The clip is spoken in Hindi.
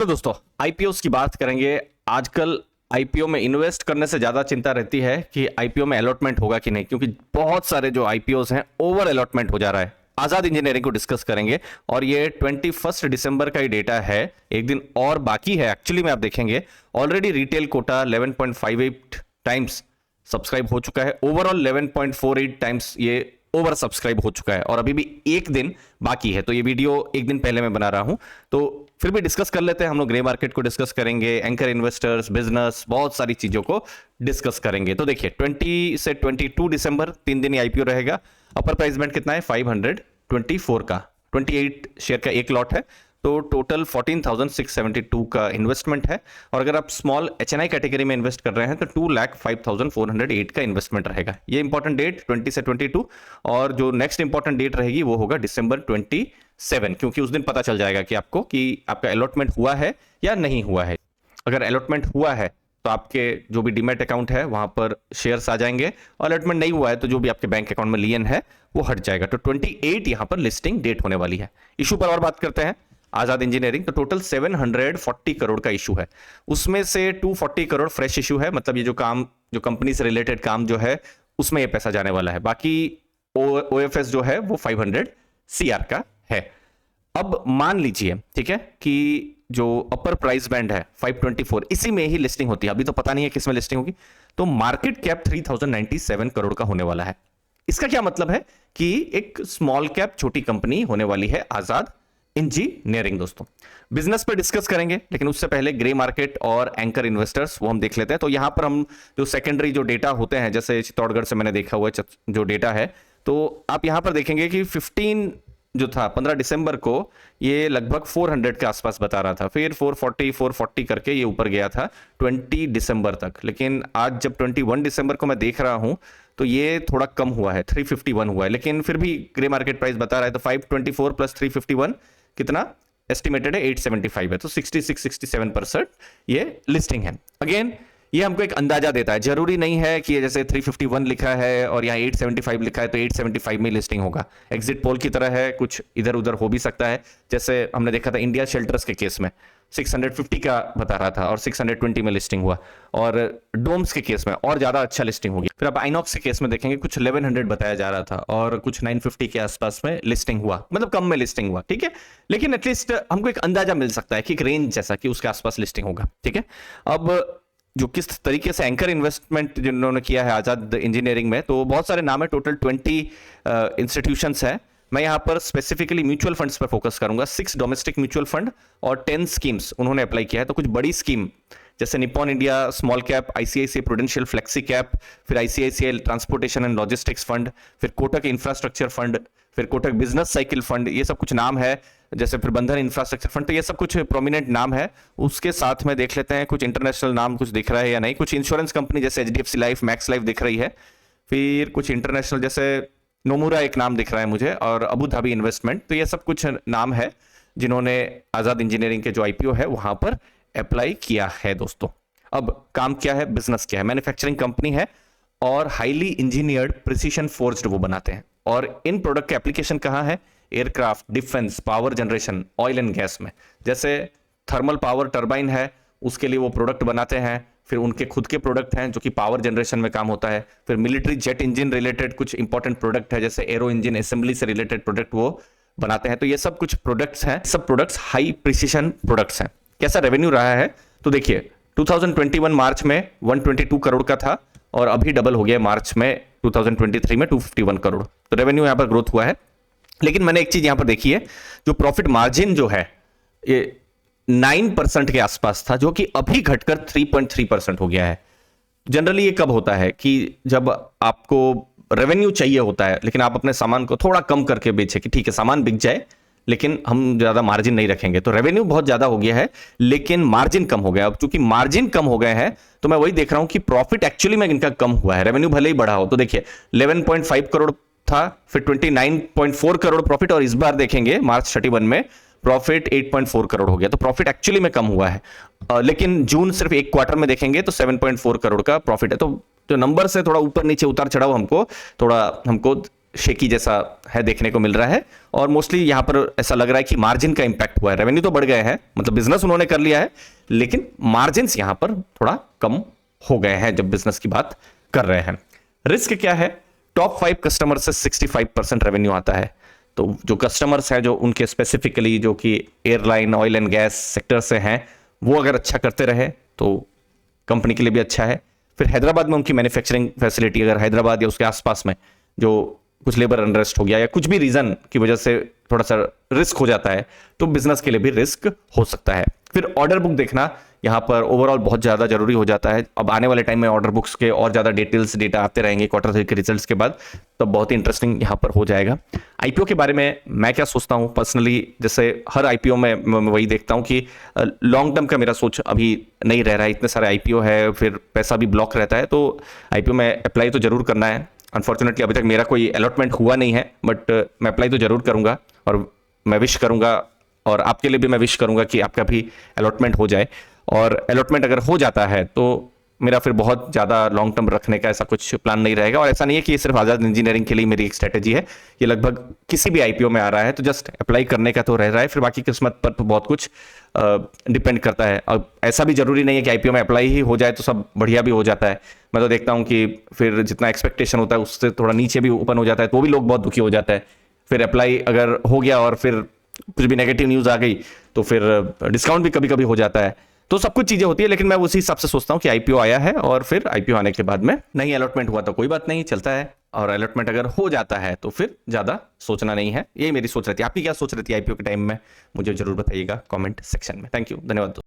तो दोस्तों आईपीओस की बात करेंगे। आजकल आईपीओ में इन्वेस्ट करने से ज्यादा चिंता रहती है कि आईपीओ में अलॉटमेंट होगा कि नहीं, क्योंकि बहुत सारे जो आईपीओस हैं ओवर अलॉटमेंट हो जा रहा है। आजाद इंजीनियरिंग को डिस्कस करेंगे और ये 21 दिसंबर का ही डेटा है, एक दिन और बाकी है। एक्चुअली में आप देखेंगे already retail quota 11.58 times subscribe हो चुका है, ओवरऑल 11.48 टाइम्स ये ओवर सब्सक्राइब हो चुका है और अभी भी एक दिन बाकी है। तो ये वीडियो एक दिन पहले मैं बना रहा हूं, तो फिर भी डिस्कस कर लेते हैं। हम लोग ग्रे मार्केट को डिस्कस करेंगे, एंकर इन्वेस्टर्स, बिजनेस, बहुत सारी चीजों को डिस्कस करेंगे। तो देखिए 20 से 22 दिसंबर 3 दिन आईपीओ रहेगा। अपर प्राइस बैंड कितना है? 524 का, 28 शेयर का एक लॉट है, तो टोटल 14,672 का इन्वेस्टमेंट है। और अगर आप स्मॉल एचएनआई कैटेगरी में इन्वेस्ट कर रहे हैं तो 2,05,408 का इन्वेस्टमेंट रहेगा। ये इंपॉर्टेंट डेट 20 से 22, और जो नेक्स्ट इंपॉर्टेंट डेट रहेगी वो होगा दिसंबर 27, क्योंकि उस दिन पता चल जाएगा कि आपको कि आपका अलॉटमेंट हुआ है या नहीं हुआ है। अगर अलॉटमेंट हुआ है तो आपके जो भी डीमैट अकाउंट है वहां पर शेयर्स आ जाएंगे, और अलॉटमेंट नहीं हुआ है तो जो भी आपके बैंक अकाउंट में लियन है वो हट जाएगा। तो 28 यहां पर लिस्टिंग डेट होने वाली है। इशू पर और बात करते हैं। आजाद इंजीनियरिंग तो टोटल 740 करोड़ का इशू है, उसमें से 240 करोड़ फ्रेश इशू है, मतलब ये जो कंपनी से रिलेटेड काम जो है उसमें ये पैसा जाने वाला है। बाकी ओएफएस जो है वो 500 सीआर का है। अब मान लीजिए, ठीक है, कि जो अपर प्राइस बैंड है 524, इसी में ही लिस्टिंग होती है। अभी तो पता नहीं है किसमें लिस्टिंग होगी, तो मार्केट कैप 3097 करोड़ का होने वाला है। इसका क्या मतलब है कि एक स्मॉल कैप छोटी कंपनी होने वाली है आजाद इंजीनियरिंग। दोस्तों बिजनेस पे डिस्कस करेंगे, लेकिन उससे पहले ग्रे मार्केट और एंकर इन्वेस्टर्स वो हम देख लेते हैं। तो यहां पर हम जो सेकेंडरी जो डेटा होते हैं, जैसे चित्तौड़गढ़ से मैंने देखा हुआ जो डेटा है, तो आप यहां पर देखेंगे कि 15 दिसंबर को ये लगभग 400 के आसपास बता रहा था, फिर 440 करके ये ऊपर गया था 20 दिसंबर तक। लेकिन आज जब 21 दिसंबर को मैं देख रहा हूं तो ये थोड़ा कम हुआ है, 351 हुआ है। लेकिन फिर भी ग्रे मार्केट प्राइस बता रहा है, तो 524 प्लस 351 कितना एस्टिमेटेड है? 875 है, तो 66-67% ये लिस्टिंग है। अगेन ये हमको एक अंदाजा देता है, जरूरी नहीं है कि जैसे 351 लिखा है और यहाँ 875 लिखा है तो 875 में लिस्टिंग होगा। एग्जिट पोल की तरह है, कुछ इधर उधर हो भी सकता है। जैसे हमने देखा था इंडिया शेल्टर्स के केस में 650 का बता रहा था और 620 में लिस्टिंग हुआ, और डोम्स के केस में और ज्यादा अच्छा लिस्टिंग हो गया। फिर आप आइनॉक्स के केस में देखेंगे कुछ 1100 बताया जा रहा था और कुछ 950 के आसपास में लिस्टिंग हुआ, मतलब कम में लिस्टिंग हुआ, ठीक है। लेकिन एटलीस्ट हमको एक अंदाजा मिल सकता है कि एक रेंज जैसा कि उसके आसपास लिस्टिंग होगा, ठीक है। अब जो किस तरीके से एंकर इन्वेस्टमेंट जिन्होंने किया है आजाद इंजीनियरिंग में, तो बहुत सारे नाम है, टोटल 20 इंस्टीट्यूशंस है। मैं यहां पर स्पेसिफिकली म्यूचुअल फंड्स पर फोकस करूंगा। 6 डोमेस्टिक म्यूचुअल फंड और 10 स्कीम्स उन्होंने अप्लाई किया है। तो कुछ बड़ी स्कीम जैसे Nippon India small cap, ICICI Prudential flexi cap, फिर ICICI transportation and logistics fund, फिर कोटक इंफ्रास्ट्रक्चर फंड, फिर कोटक बिजनेस साइकिल फंड, ये सब कुछ नाम है। जैसे फिर बंधन इंफ्रास्ट्रक्चर फंड, तो ये सब कुछ प्रोमिनेंट नाम है। उसके साथ में देख लेते हैं कुछ इंटरनेशनल नाम कुछ दिख रहा है या नहीं। कुछ इंश्योरेंस कंपनी जैसे एचडीएफसी लाइफ, मैक्स लाइफ दिख रही है। फिर कुछ इंटरनेशनल जैसे नोमुरा एक नाम दिख रहा है मुझे, और अबू धाबी इन्वेस्टमेंट। तो ये सब कुछ नाम है जिन्होंने आजाद इंजीनियरिंग के जो आईपीओ है वहां पर अप्लाई किया है। दोस्तों अब काम क्या है, बिजनेस क्या है? मैन्युफैक्चरिंग कंपनी है और हाईली इंजीनियर्ड प्रिसीशन फोर्ज्ड वो बनाते हैं। और इन प्रोडक्ट के एप्लीकेशन कहाँ है? Aircraft, defence, power generation, oil and gas में। जैसे थर्मल पावर टरबाइन है, उसके लिए वो प्रोडक्ट बनाते हैं। फिर उनके खुद के प्रोडक्ट हैं जो कि पावर जनरेशन में काम होता है। फिर मिलिट्री जेट इंजन रिलेटेड कुछ इंपॉर्टेंट प्रोडक्ट है, जैसे एरो इंजन असेंबली से रिलेटेड प्रोडक्ट वो बनाते हैं। तो ये सब कुछ प्रोडक्ट्स हैं, सब प्रोडक्ट्स हाई प्रिसीशन प्रोडक्ट्स हैं। कैसा रेवेन्यू रहा है? तो देखिए 2021 मार्च में 122 करोड़ का था, और अभी डबल हो गया मार्च में 2023 में 251 करोड़। तो रेवेन्यू यहां पर ग्रोथ हुआ है। लेकिन मैंने एक चीज यहां पर देखी है, जो प्रॉफिट मार्जिन जो है ये 9% के आसपास था, जो कि अभी घटकर 3.3% हो गया है। जनरली ये कब होता है कि जब आपको रेवेन्यू चाहिए होता है लेकिन आप अपने सामान को थोड़ा कम करके बेचे कि ठीक है सामान बिक जाए लेकिन हम ज्यादा मार्जिन नहीं रखेंगे। तो रेवेन्यू बहुत ज्यादा हो गया है लेकिन मार्जिन कम हो गया। अब चूंकि मार्जिन कम हो गए हैं तो मैं वही देख रहा हूं कि प्रॉफिट एक्चुअली में इनका कम हुआ है, रेवेन्यू भले ही बढ़ा हो। तो देखिए 11.5 करोड़ था, फिर 29.4 करोड़ प्रॉफिट, और इस बार देखेंगे मार्च 31 में प्रॉफिट 8.4 करोड़ हो गया। तो प्रॉफिट एक्चुअली में कम हुआ है। लेकिन जून सिर्फ एक क्वार्टर में देखेंगे तो 7.4 करोड़ का प्रॉफिट है। तो नंबर से थोड़ा ऊपर नीचे उतार चढ़ाव हमको शेकी जैसा है देखने को मिल रहा है। और मोस्टली यहां पर ऐसा लग रहा है कि मार्जिन का इंपैक्ट हुआ है। रेवेन्यू तो बढ़ गए हैं, मतलब बिजनेस उन्होंने कर लिया है, लेकिन मार्जिन यहां पर थोड़ा कम हो गए हैं जब बिजनेस की बात कर रहे हैं। रिस्क क्या है? टॉप 5 कस्टमर से 65% रेवेन्यू आता है। तो जो कस्टमर्स हैं जो उनके स्पेसिफिकली जो कि airline, oil and gas sector से हैं, वो अगर अच्छा करते रहे तो कंपनी के लिए भी अच्छा है। फिर हैदराबाद में उनकी मैन्युफैक्चरिंग फैसिलिटी, अगर हैदराबाद या उसके आसपास में जो कुछ लेबर अनरेस्ट हो गया या कुछ भी रीजन की वजह से थोड़ा सा रिस्क हो जाता है, तो बिजनेस के लिए भी रिस्क हो सकता है। फिर ऑर्डर बुक देखना यहाँ पर ओवरऑल बहुत ज़्यादा जरूरी हो जाता है। अब आने वाले टाइम में ऑर्डर बुक्स के और ज़्यादा डिटेल्स डेटा आते रहेंगे क्वार्टर 3 के रिजल्ट्स के बाद, तो बहुत ही इंटरेस्टिंग यहाँ पर हो जाएगा। आईपीओ के बारे में मैं क्या सोचता हूँ पर्सनली, जैसे हर आईपीओ में मैं वही देखता हूँ कि लॉन्ग टर्म का मेरा सोच अभी नहीं रह रहा है। इतने सारे आईपीओ है, फिर पैसा भी ब्लॉक रहता है, तो आईपीओ में अप्लाई तो जरूर करना है। अनफॉर्चुनेटली अभी तक मेरा कोई अलॉटमेंट हुआ नहीं है, बट मैं अप्लाई तो जरूर करूंगा और मैं विश करूंगा, और आपके लिए भी मैं विश करूंगा कि आपका भी अलॉटमेंट हो जाए। और अलॉटमेंट अगर हो जाता है तो मेरा फिर बहुत ज़्यादा लॉन्ग टर्म रखने का ऐसा कुछ प्लान नहीं रहेगा। और ऐसा नहीं है कि ये सिर्फ आज़ाद इंजीनियरिंग के लिए मेरी एक स्ट्रेटेजी है, ये लगभग किसी भी आईपीओ में आ रहा है तो जस्ट अप्लाई करने का तो रह रहा है, फिर बाकी किस्मत पर तो बहुत कुछ डिपेंड करता है। अब ऐसा भी जरूरी नहीं है कि आईपीओ में अप्लाई ही हो जाए तो सब बढ़िया भी हो जाता है। मैं तो देखता हूँ कि फिर जितना एक्सपेक्टेशन होता है उससे थोड़ा नीचे भी ओपन हो जाता है, तो भी लोग बहुत दुखी हो जाता है। फिर अप्लाई अगर हो गया और फिर कुछ भी नेगेटिव न्यूज़ आ गई तो फिर डिस्काउंट भी कभी कभी हो जाता है। तो सब कुछ चीजें होती है, लेकिन मैं उसी हिसाब से सोचता हूँ कि आईपीओ आया है और फिर आईपीओ आने के बाद में नहीं अलॉटमेंट हुआ तो कोई बात नहीं, चलता है। और अलॉटमेंट अगर हो जाता है तो फिर ज्यादा सोचना नहीं है। यही मेरी सोच रहती है। आपकी क्या सोच रहती है आईपीओ के टाइम में? मुझे जरूर बताइएगा कमेंट सेक्शन में। थैंक यू, धन्यवाद।